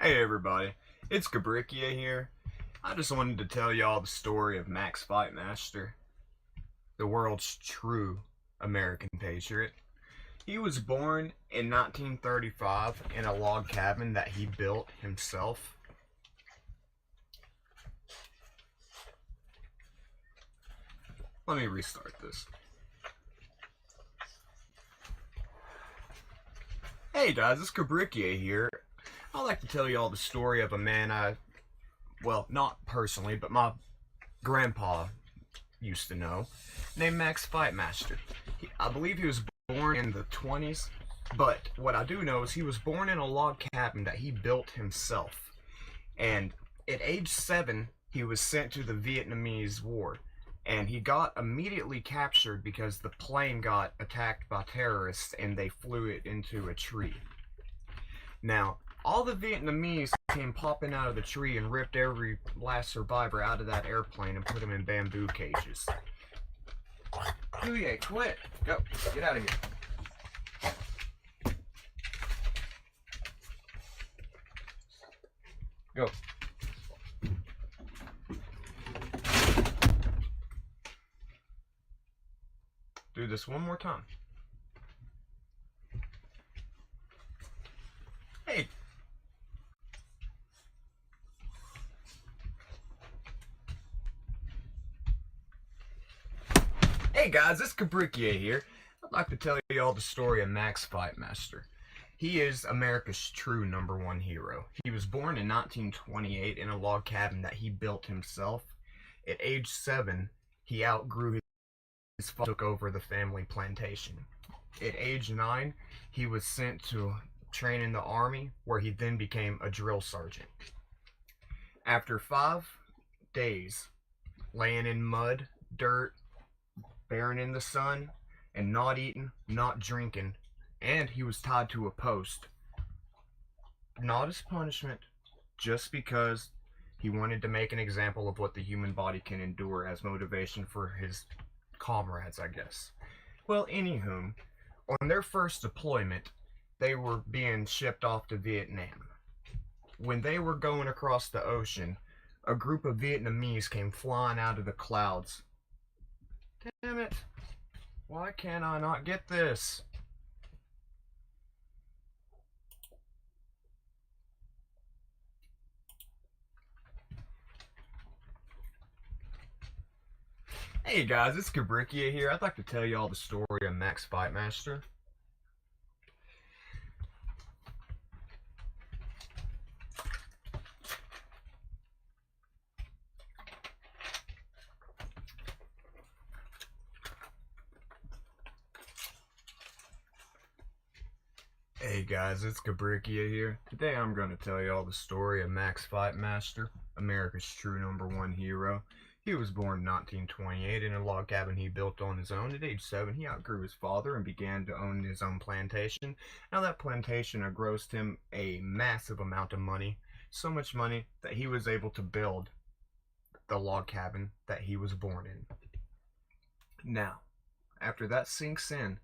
Hey everybody, it's Gabrikia here. I just wanted to tell y'all the story of Max Fightmaster, the world's true American patriot. He was born in 1935 in a log cabin that he built himself. Let me restart this. Hey guys, it's Gabrikia here. I'd like to tell you all the story of a man well, not personally, but my grandpa used to know, named Max Fightmaster. I believe he was born in the 20s, but what I do know is he was born in a log cabin that he built himself. And at age 7, he was sent to the Vietnamese War. And he got immediately captured because the plane got attacked by terrorists and they flew it into a tree. Now, all the Vietnamese came popping out of the tree and ripped every last survivor out of that airplane and put them in bamboo cages. Huye, quit! Go, get out of here. Go. Do this one more time. Hey. Hey guys, it's Cabrikia here. I'd like to tell you all the story of Max Fightmaster. He is America's true #1 hero. He was born in 1928 in a log cabin that he built himself. At age 7, he outgrew his father, took over the family plantation. At age 9, he was sent to train in the army, where he then became a drill sergeant. After 5 days laying in mud, dirt, bearing in the sun, and not eating, not drinking, and he was tied to a post, not as punishment, just because he wanted to make an example of what the human body can endure as motivation for his comrades, I guess. Well, anywho, on their first deployment, they were being shipped off to Vietnam. When they were going across the ocean, a group of Vietnamese came flying out of the clouds. Damn it! Why can't I not get this? Hey guys, it's Cabrikia here. I'd like to tell you all the story of Max Fightmaster. Hey guys, it's Cabrikia here. Today I'm going to tell you all the story of Max Fightmaster, America's true #1 hero. He was born in 1928 in a log cabin he built on his own. At age 7, he outgrew his father and began to own his own plantation. Now that plantation engrossed him a massive amount of money, so much money that he was able to build the log cabin that he was born in. Now, after that sinks in,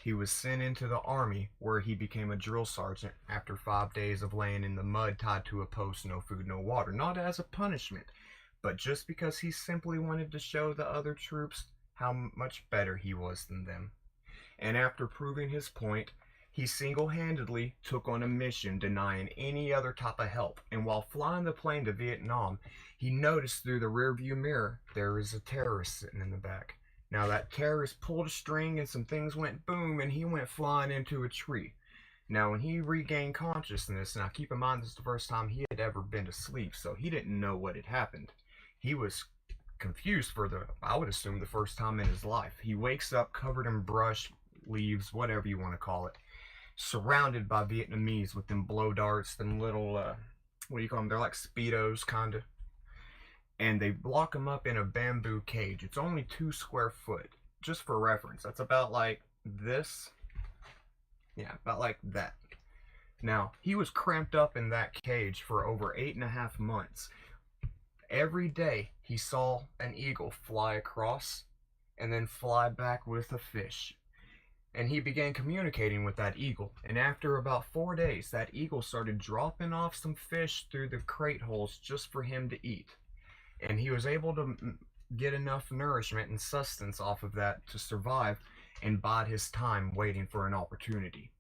he was sent into the army, where he became a drill sergeant after 5 days of laying in the mud tied to a post, no food, no water. Not as a punishment, but just because he simply wanted to show the other troops how much better he was than them. And after proving his point, he single-handedly took on a mission denying any other type of help. And while flying the plane to Vietnam, he noticed through the rearview mirror there was a terrorist sitting in the back. Now that terrorist pulled a string and some things went boom and he went flying into a tree. Now when he regained consciousness, now keep in mind this is the first time he had ever been to sleep, so he didn't know what had happened. He was confused for I would assume, the first time in his life. He wakes up covered in brush, leaves, whatever you want to call it, surrounded by Vietnamese with them blow darts, them little, what do you call them? They're like Speedos, kind of. And they block him up in a bamboo cage. It's only 2 square foot. Just for reference, that's about like this. Yeah, about like that. Now, he was cramped up in that cage for over 8.5 months. Every day, he saw an eagle fly across and then fly back with a fish. and he began communicating with that eagle. And after about 4 days, that eagle started dropping off some fish through the crate holes just for him to eat. And he was able to get enough nourishment and sustenance off of that to survive and bide his time waiting for an opportunity.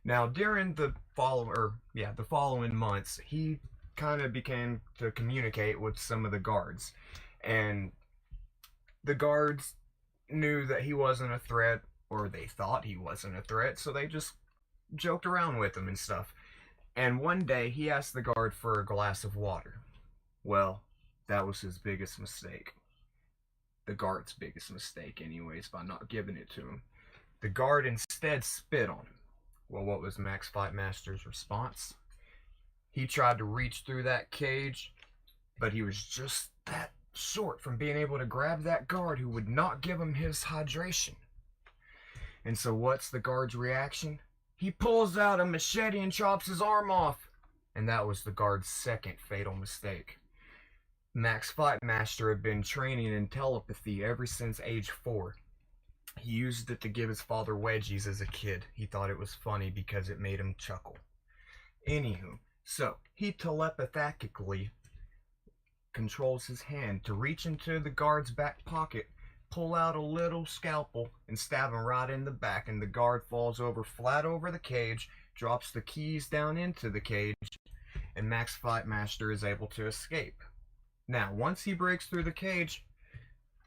Now, during the following months, he kind of began to communicate with some of the guards, and the guards knew that he wasn't a threat, or they thought he wasn't a threat, so they just joked around with him and stuff. And one day, he asked the guard for a glass of water. Well, that was his biggest mistake. The guard's biggest mistake, anyways, by not giving it to him. The guard instead spit on him. Well, what was Max Fightmaster's response? He tried to reach through that cage, but he was just that short from being able to grab that guard who would not give him his hydration. And so what's the guard's reaction? He pulls out a machete and chops his arm off. And that was the guard's second fatal mistake. Max Fightmaster had been training in telepathy ever since age 4. He used it to give his father wedgies as a kid. He thought it was funny because it made him chuckle. Anywho, so he telepathically controls his hand to reach into the guard's back pocket, pull out a little scalpel, and stab him right in the back, and the guard falls over flat over the cage, drops the keys down into the cage, and Max Fightmaster is able to escape. Now, once he breaks through the cage,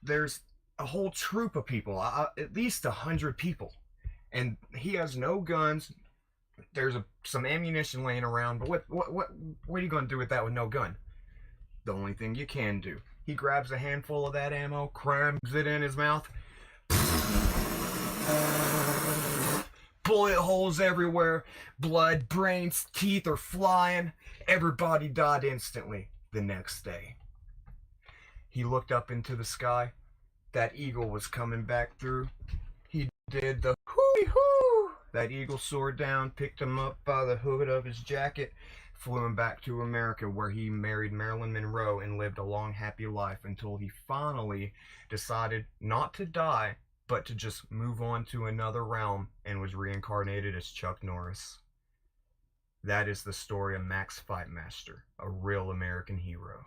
there's a whole troop of people, at least 100 people, and he has no guns. There's some ammunition laying around, but what are you going to do with that with no gun? The only thing you can do. He grabs a handful of that ammo, crams it in his mouth. Bullet holes everywhere, blood, brains, teeth are flying. Everybody died instantly the next day. He looked up into the sky. That eagle was coming back through. He did the hoo-hoo. That eagle soared down, picked him up by the hood of his jacket, flew him back to America, where he married Marilyn Monroe and lived a long, happy life until he finally decided not to die, but to just move on to another realm and was reincarnated as Chuck Norris. That is the story of Max Fightmaster, a real American hero.